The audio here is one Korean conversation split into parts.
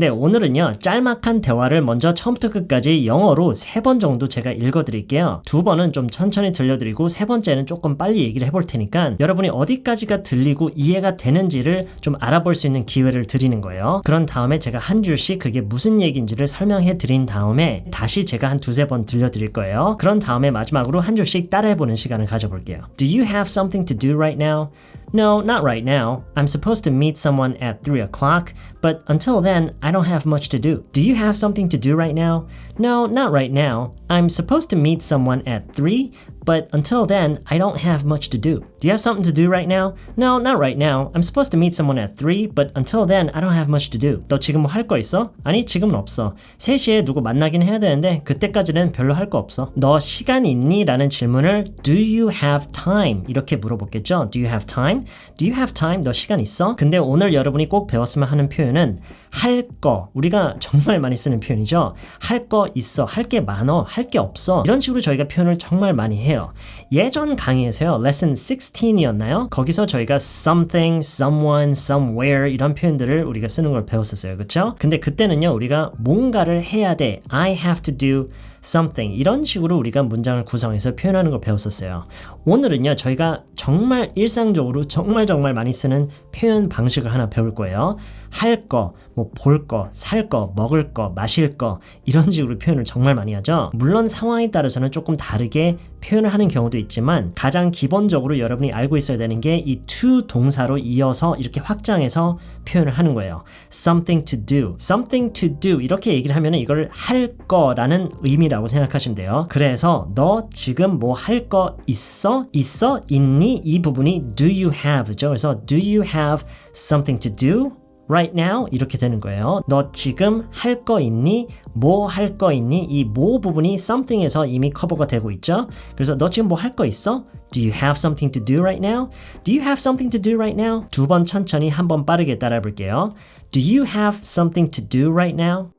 네, 오늘은요 짤막한 대화를 먼저 처음부터 끝까지 영어로 3번 정도 제가 읽어드릴게요. 2번은 좀 천천히 들려드리고 3번째는 조금 빨리 얘기를 해볼 테니까 여러분이 어디까지가 들리고 이해가 되는지를 좀 알아볼 수 있는 기회를 드리는 거예요. 그런 다음에 제가 한 줄씩 그게 무슨 얘기인지를 설명해 드린 다음에 다시 제가 한 2-3번 들려드릴 거예요. 그런 다음에 마지막으로 한 줄씩 따라해보는 시간을 가져볼게요. Do you have something to do right now? No, not right now. I'm supposed to meet someone at 3 o'clock, but until then, I don't have much to do. Do you have something to do right now? No, not right now. I'm supposed to meet someone at 3, but until then, I don't have much to do. Do you have something to do right now? No, not right now. I'm supposed to meet someone at 3, but until then, I don't have much to do. 너 지금 뭐 할 거 있어? 아니, 지금은 없어. 3시에 누구 만나긴 해야 되는데 그때까지는 별로 할 거 없어. 너 시간 있니? 라는 질문을 Do you have time? 이렇게 물어보겠죠? Do you have time? Do you have time? 너 시간 있어? 근데 오늘 여러분이 꼭 배웠으면 하는 표현은 할 거. 우리가 정말 많이 쓰는 표현이죠. 할 거 있어. 할 게 많어. 할 게 없어. 이런 식으로 저희가 표현을 정말 많이 해요. 예전 강의에서요. 레슨 16이었나요? 거기서 저희가 something, someone, somewhere 이런 표현들을 우리가 쓰는 걸 배웠었어요. 그렇죠? 근데 그때는요. 우리가 뭔가를 해야 돼. I have to do something 이런 식으로 우리가 문장을 구성해서 표현하는 걸 배웠었어요. 오늘은요. 저희가 정말 일상적으로 정말 많이 쓰는 표현 방식을 하나 배울 거예요. 할 거, 뭐 볼 거, 살 거, 먹을 거, 마실 거 이런 식으로 표현을 정말 많이 하죠. 물론 상황에 따라서는 조금 다르게 표현을 하는 경우도 있지만 가장 기본적으로 여러분이 알고 있어야 되는 게 이 to 동사로 이어서 이렇게 확장해서 표현을 하는 거예요. Something to do, something to do 이렇게 얘기를 하면 이걸 할 거라는 의미라고 생각하시면 돼요. 그래서 너 지금 뭐 할 거 있어? 있어? 있니? 이 부분이 do you have죠. 그래서 do you have something to do? right now 이렇게 되는 거예요. 너 지금 할 거 있니? 뭐 할 거 있니? 이 뭐 부분이 something에서 이미 커버가 되고 있죠. 그래서 너 지금 뭐 할 거 있어? Do you have something to do right now? Do you have something to do right now? 2번 천천히 한 번 빠르게 따라해 볼게요. Do you have something to do right now?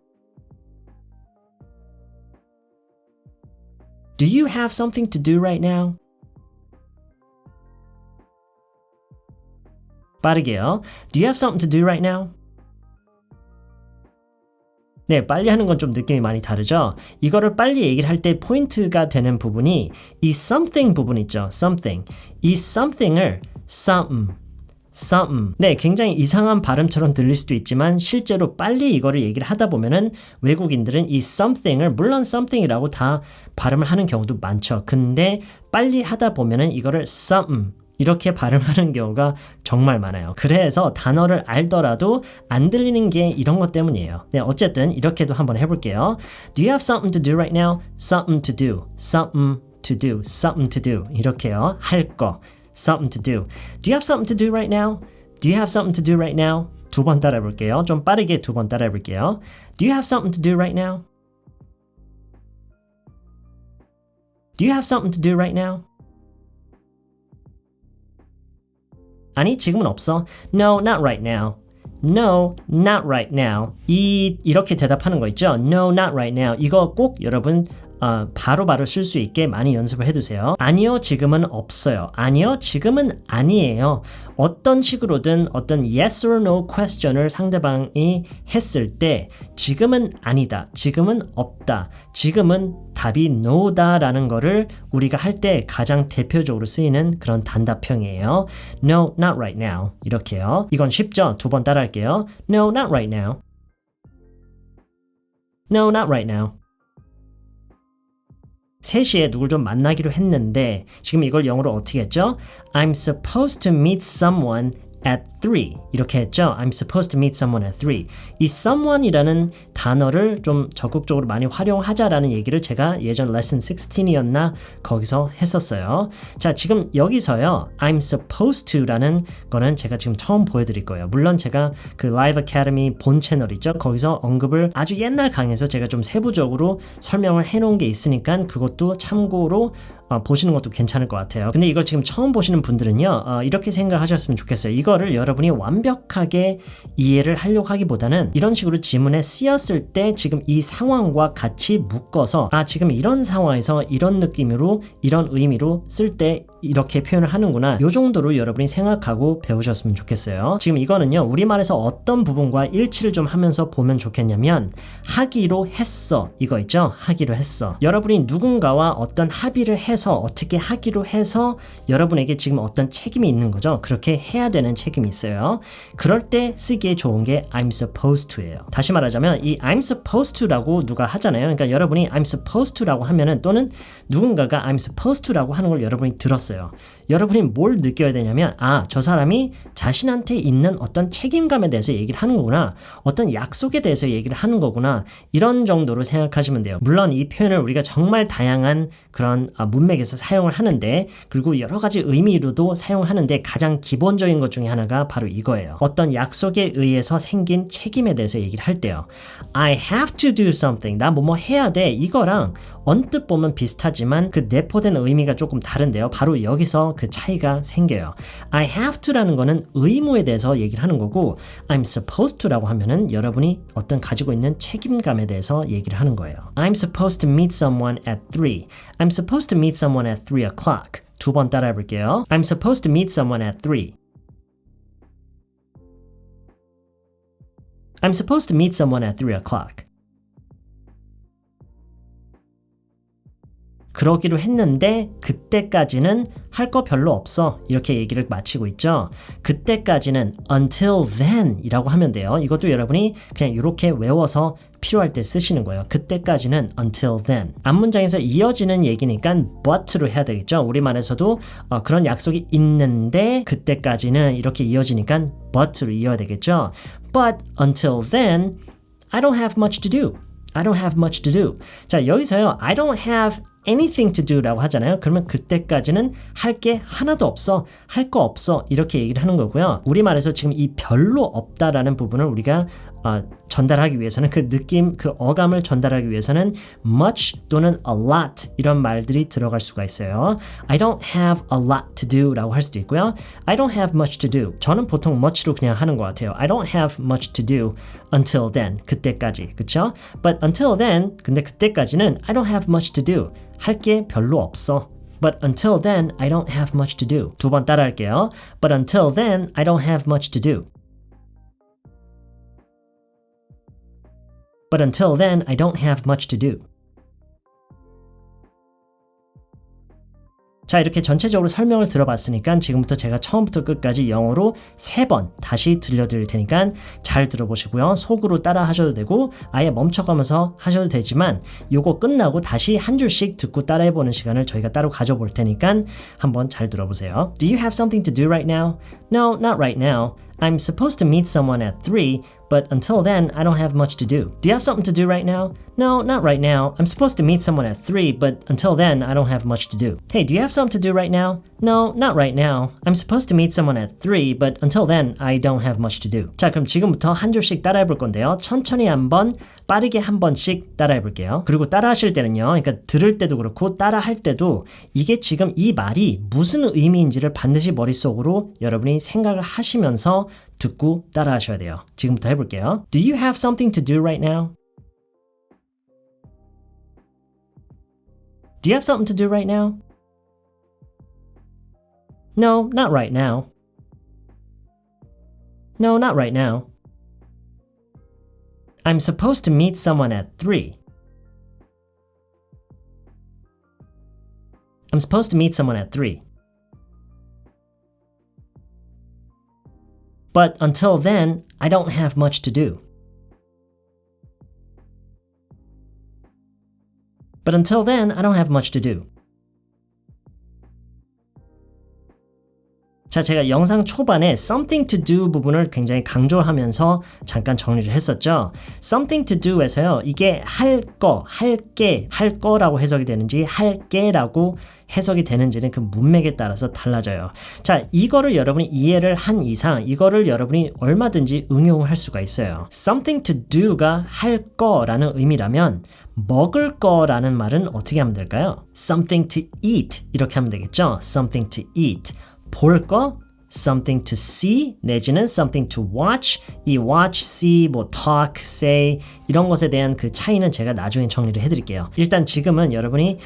Do you have something to do right now? 빠르게요. Do you have something to do right now? 네, 빨리 하는 건 좀 느낌이 많이 다르죠? 이거를 빨리 얘기를 할 때 포인트가 되는 부분이 이 something 부분 있죠? something. 이 something을 some. 네, 굉장히 이상한 발음처럼 들릴 수도 있지만 실제로 빨리 이거를 얘기를 하다 보면은 외국인들은 이 something을 물론 something이라고 다 발음을 하는 경우도 많죠. 근데 빨리 하다 보면은 이거를 some 이렇게 발음하는 경우가 정말 많아요. 그래서 단어를 알더라도 안 들리는 게 이런 것 때문이에요. 네, 어쨌든 이렇게도 한번 해볼게요. Do you have something to do right now? Something to do. Something to do. Something to do. 이렇게요. 할 거. Something to do. Do you have something to do right now? Do you have something to do right now? 2번 따라해 볼게요. 좀 빠르게 2번 따라해 볼게요. Do you have something to do right now? Do you have something to do right now? 아니, 지금은 없어. No, not right now. No, not right now. 이렇게 대답하는 거 있죠? No, not right now. 이거 꼭 여러분 바로바로 쓸 수 있게 많이 연습을 해두세요. 아니요, 지금은 없어요. 아니요, 지금은 아니에요. 어떤 식으로든 어떤 yes or no question을 상대방이 했을 때 지금은 아니다, 지금은 없다, 지금은 답이 no다 라는 거를 우리가 할 때 가장 대표적으로 쓰이는 그런 단답형이에요. No, not right now. 이렇게요. 이건 쉽죠? 2번 따라 할게요. No, not right now. No, not right now. 3시에 누굴 좀 만나기로 했는데 지금 이걸 영어로 어떻게 했죠? I'm supposed to meet someone at 3 이렇게 했죠. I'm supposed to meet someone at 3. 이 someone이라는 단어를 좀 적극적으로 많이 활용하자라는 얘기를 제가 예전 레슨 16이었나 거기서 했었어요. 자, 지금 여기서요. I'm supposed to라는 거는 제가 지금 처음 보여드릴 거예요. 물론 제가 그 Live Academy 본 채널이죠. 거기서 언급을 아주 옛날 강의에서 제가 좀 세부적으로 설명을 해놓은 게 있으니까 그것도 참고로 보시는 것도 괜찮을 것 같아요. 근데 이걸 지금 처음 보시는 분들은요. 이렇게 생각하셨으면 좋겠어요. 이거를 여러분이 완벽하게 이해를 하려고 하기보다는 이런 식으로 지문에 쓰였을 때 지금 이 상황과 같이 묶어서 지금 이런 상황에서 이런 느낌으로 이런 의미로 쓸 때 이렇게 표현을 하는구나. 이 정도로 여러분이 생각하고 배우셨으면 좋겠어요. 지금 이거는요, 우리말에서 어떤 부분과 일치를 좀 하면서 보면 좋겠냐면 하기로 했어, 이거 있죠? 하기로 했어. 여러분이 누군가와 어떤 합의를 해서 어떻게 하기로 해서 여러분에게 지금 어떤 책임이 있는 거죠. 그렇게 해야 되는 책임이 있어요. 그럴 때 쓰기에 좋은 게 I'm supposed to예요. 다시 말하자면 이 I'm supposed to라고 누가 하잖아요. 그러니까 여러분이 I'm supposed to라고 하면은, 또는 누군가가 I'm supposed to라고 하는 걸 여러분이 들었어요. 여러분이 뭘 느껴야 되냐면, 아, 저 사람이 자신한테 있는 어떤 책임감에 대해서 얘기를 하는 거구나, 어떤 약속에 대해서 얘기를 하는 거구나, 이런 정도로 생각하시면 돼요. 물론 이 표현을 우리가 정말 다양한 그런 문맥에서 사용을 하는데, 그리고 여러 가지 의미로도 사용하는데 가장 기본적인 것 중에 하나가 바로 이거예요. 어떤 약속에 의해서 생긴 책임에 대해서 얘기를 할 때요. I have to do something. 나 뭐뭐 해야 돼. 이거랑 언뜻 보면 비슷하지만 그 내포된 의미가 조금 다른데요. 바로 여기서 그 차이가 생겨요. I have to라는 거는 의무에 대해서 얘기를 하는 거고, I'm supposed to라고 하면은 여러분이 어떤 가지고 있는 책임감에 대해서 얘기를 하는 거예요. I'm supposed to meet someone at 3. I'm supposed to meet someone at 3 o'clock. 두 번 따라해 볼게요. I'm supposed to meet someone at 3. I'm supposed to meet someone at 3 o'clock. 그러기로 했는데 그때까지는 할 거 별로 없어, 이렇게 얘기를 마치고 있죠. 그때까지는 until then 이라고 하면 돼요. 이것도 여러분이 그냥 이렇게 외워서 필요할 때 쓰시는 거예요. 그때까지는 until then. 앞문장에서 이어지는 얘기니까 but로 해야 되겠죠. 우리말에서도 그런 약속이 있는데 그때까지는 이렇게 이어지니까 but로 이어야 되겠죠. But until then, I don't have much to do. I don't have much to do. 자, 여기서요, I don't have anything to do 라고 하잖아요. 그러면 그때까지는 할 게 하나도 없어, 할 거 없어, 이렇게 얘기를 하는 거고요. 우리말에서 지금 이 별로 없다라는 부분을 우리가 전달하기 위해서는, 그 느낌, 그 어감을 전달하기 위해서는 much 또는 a lot 이런 말들이 들어갈 수가 있어요. I don't have a lot to do 라고 할 수도 있고요. I don't have much to do. 저는 보통 much로 그냥 하는 것 같아요. I don't have much to do until then. 그때까지. 그쵸? But until then, 근데 그때까지는 I don't have much to do. 할 게 별로 없어. But until then, I don't have much to do. 두 번 따라 할게요. But until then, I don't have much to do. But until then, I don't have much to do. 자, 이렇게 전체적으로 설명을 들어봤으니까 지금부터 제가 처음부터 끝까지 영어로 3번 다시 들려드릴 테니까 잘 들어보시고요. 속으로 따라 하셔도 되고 아예 멈춰가면서 하셔도 되지만 요거 끝나고 다시 한 줄씩 듣고 따라해보는 시간을 저희가 따로 가져볼 테니까 한번 잘 들어보세요. Do you have something to do right now? No, not right now. I'm supposed to meet someone at 3, but until then, I don't have much to do. Do you have something to do right now? No, not right now. I'm supposed to meet someone at 3, but until then, I don't have much to do. Hey, do you have something to do right now? No, not right now. I'm supposed to meet someone at 3, but until then, I don't have much to do. 자, 그럼 지금부터 한 줄씩 따라해 볼 건데요. 천천히 한번, 빠르게 한 번씩 따라해 볼게요. 그리고 따라하실 때는요, 그러니까 들을 때도 그렇고 따라할 때도 이게 지금 이 말이 무슨 의미인지를 반드시 머릿속으로 여러분이 생각을 하시면서 듣고 따라 하셔야 돼요. 지금부터 해볼게요. Do you have something to do right now? Do you have something to do right now? No, not right now. No, not right now. I'm supposed to meet someone at 3. I'm supposed to meet someone at 3. But until then, I don't have much to do. But until then, I don't have much to do. 자, 제가 영상 초반에 something to do 부분을 굉장히 강조하면서 잠깐 정리를 했었죠. something to do에서요. 이게 할 거, 할게, 할 거라고 해석이 되는지 할게라고 해석이 되는지는 그 문맥에 따라서 달라져요. 자, 이거를 여러분이 이해를 한 이상 이거를 여러분이 얼마든지 응용을 할 수가 있어요. something to do가 할 거라는 의미라면 먹을 거라는 말은 어떻게 하면 될까요? something to eat 이렇게 하면 되겠죠. something to eat. 볼 거, something to see 내지는 something to watch. 이 watch, see, 뭐 talk, say 이런 것에 대한 그 차이는 제가 나중에 정리를 해드릴게요. 일단 지금은 여러분이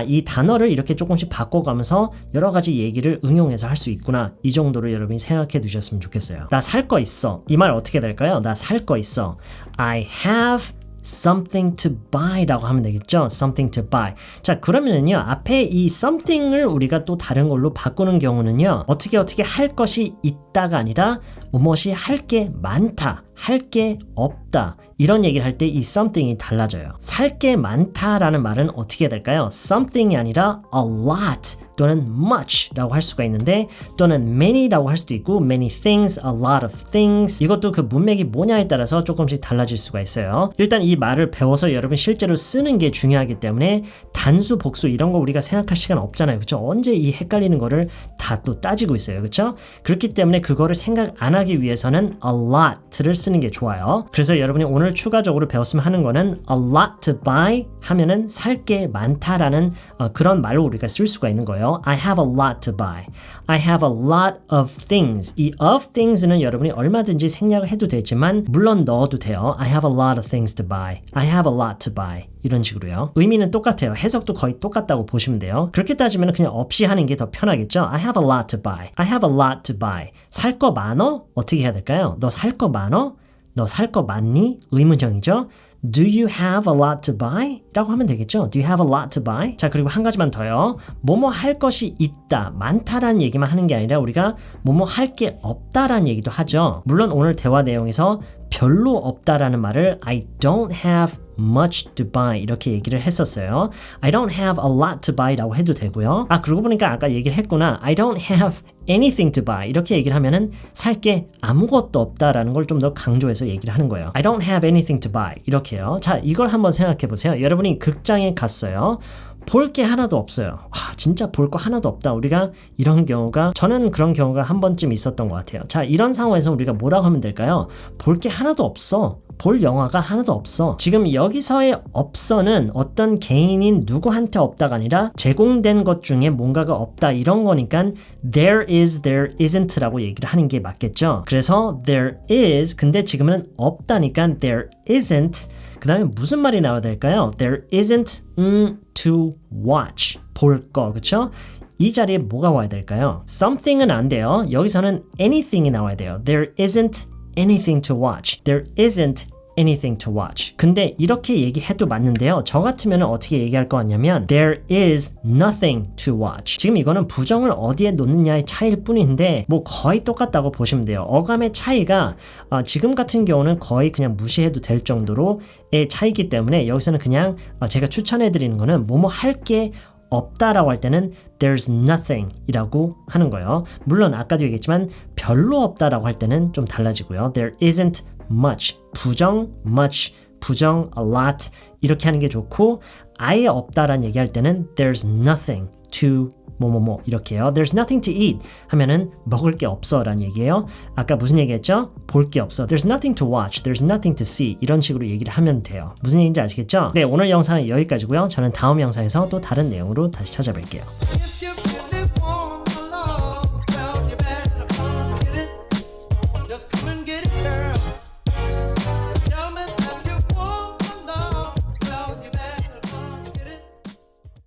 이 단어를 이렇게 조금씩 바꿔가면서 여러 가지 얘기를 응용해서 할 수 있구나. 이 정도로 여러분이 생각해 두셨으면 좋겠어요. 나 살 거 있어. 이 말 어떻게 될까요? 나 살 거 있어. I have something to buy 라고 하면 되겠죠. something to buy. 자, 그러면은요 앞에 이 something을 우리가 또 다른 걸로 바꾸는 경우는요 어떻게 할 것이 있다가 아니라 무엇이 할 게 많다, 할 게 없다 이런 얘기를 할 때 이 something이 달라져요. 살 게 많다라는 말은 어떻게 해야 될까요? something이 아니라 a lot 또는 much 라고 할 수가 있는데 또는 many 라고 할 수도 있고 many things, a lot of things 이것도 그 문맥이 뭐냐에 따라서 조금씩 달라질 수가 있어요. 일단 이 말을 배워서 여러분 실제로 쓰는 게 중요하기 때문에 단수, 복수 이런 거 우리가 생각할 시간 없잖아요. 그렇죠? 언제 이 헷갈리는 거를 다 또 따지고 있어요. 그렇죠? 그렇기 때문에 그거를 생각 안 하기 위해서는 a lot를 쓰는 게 좋아요. 그래서 여러분이 오늘 추가적으로 배웠으면 하는 거는 a lot to buy 하면은 살 게 많다라는 그런 말로 우리가 쓸 수가 있는 거예요. I have a lot to buy. I have a lot of things. 이 of things는 여러분이 얼마든지 생략을 해도 되지만 물론 넣어도 돼요. I have a lot of things to buy. I have a lot to buy. 이런 식으로요. 의미는 똑같아요. 해석도 거의 똑같다고 보시면 돼요. 그렇게 따지면 그냥 없이 하는 게 더 편하겠죠. I have a lot to buy. I have a lot to buy. 살 거 많어? 어떻게 해야 될까요? 너 살 거 많어? 너 살 거 많니? 의문형이죠. Do you have a lot to buy? 라고 하면 되겠죠. Do you have a lot to buy? 자, 그리고 한 가지만 더요. 뭐뭐 할 것이 있다, 많다라는 얘기만 하는 게 아니라 우리가 뭐뭐 할 게 없다라는 얘기도 하죠. 물론 오늘 대화 내용에서 별로 없다라는 말을 I don't have much to buy 이렇게 얘기를 했었어요. I don't have a lot to buy 라고 해도 되고요. 그러고 보니까 아까 얘기를 했구나. I don't have anything to buy 이렇게 얘기를 하면은 살 게 아무것도 없다라는 걸 좀 더 강조해서 얘기를 하는 거예요. I don't have anything to buy 이렇게요. 자, 이걸 한번 생각해 보세요. 여러분이 극장에 갔어요. 볼 게 하나도 없어요. 진짜 볼 거 하나도 없다. 우리가 이런 경우가 저는 그런 경우가 한 번쯤 있었던 것 같아요. 자, 이런 상황에서 우리가 뭐라고 하면 될까요? 볼 게 하나도 없어. 볼 영화가 하나도 없어. 지금 여기서의 없어는 어떤 개인인 누구한테 없다가 아니라 제공된 것 중에 뭔가가 없다 이런 거니까 there is, there isn't 라고 얘기를 하는 게 맞겠죠. 그래서 there is 근데 지금은 없다니까 there isn't 그 다음에 무슨 말이 나와야 될까요? There isn't to watch 볼 거 그쵸? 이 자리에 뭐가 와야 될까요? Something은 안 돼요. 여기서는 anything이 나와야 돼요. There isn't anything to watch. There isn't anything to watch. 근데 이렇게 얘기해도 맞는데요. 저 같으면 어떻게 얘기할 것 같냐면 There is nothing to watch. 지금 이거는 부정을 어디에 놓느냐의 차이일 뿐인데 뭐 거의 똑같다고 보시면 돼요. 어감의 차이가 지금 같은 경우는 거의 그냥 무시해도 될 정도로의 차이기 때문에 여기서는 그냥 제가 추천해드리는 거는 뭐뭐 할 게 없다라고 할 때는 there's nothing 이라고 하는 거예요. 물론 아까도 얘기했지만 별로 없다라고 할 때는 좀 달라지고요. There isn't much, 부정 much, 부정 a lot 이렇게 하는 게 좋고 아예 없다라는 얘기할 때는 there's nothing to 뭐뭐뭐 이렇게 해요. There's nothing to eat 하면은 먹을 게 없어 라는 얘기예요. 아까 무슨 얘기했죠? 볼 게 없어. There's nothing to watch. There's nothing to see. 이런 식으로 얘기를 하면 돼요. 무슨 얘기인지 아시겠죠? 네, 오늘 영상은 여기까지고요. 저는 다음 영상에서 또 다른 내용으로 다시 찾아뵐게요.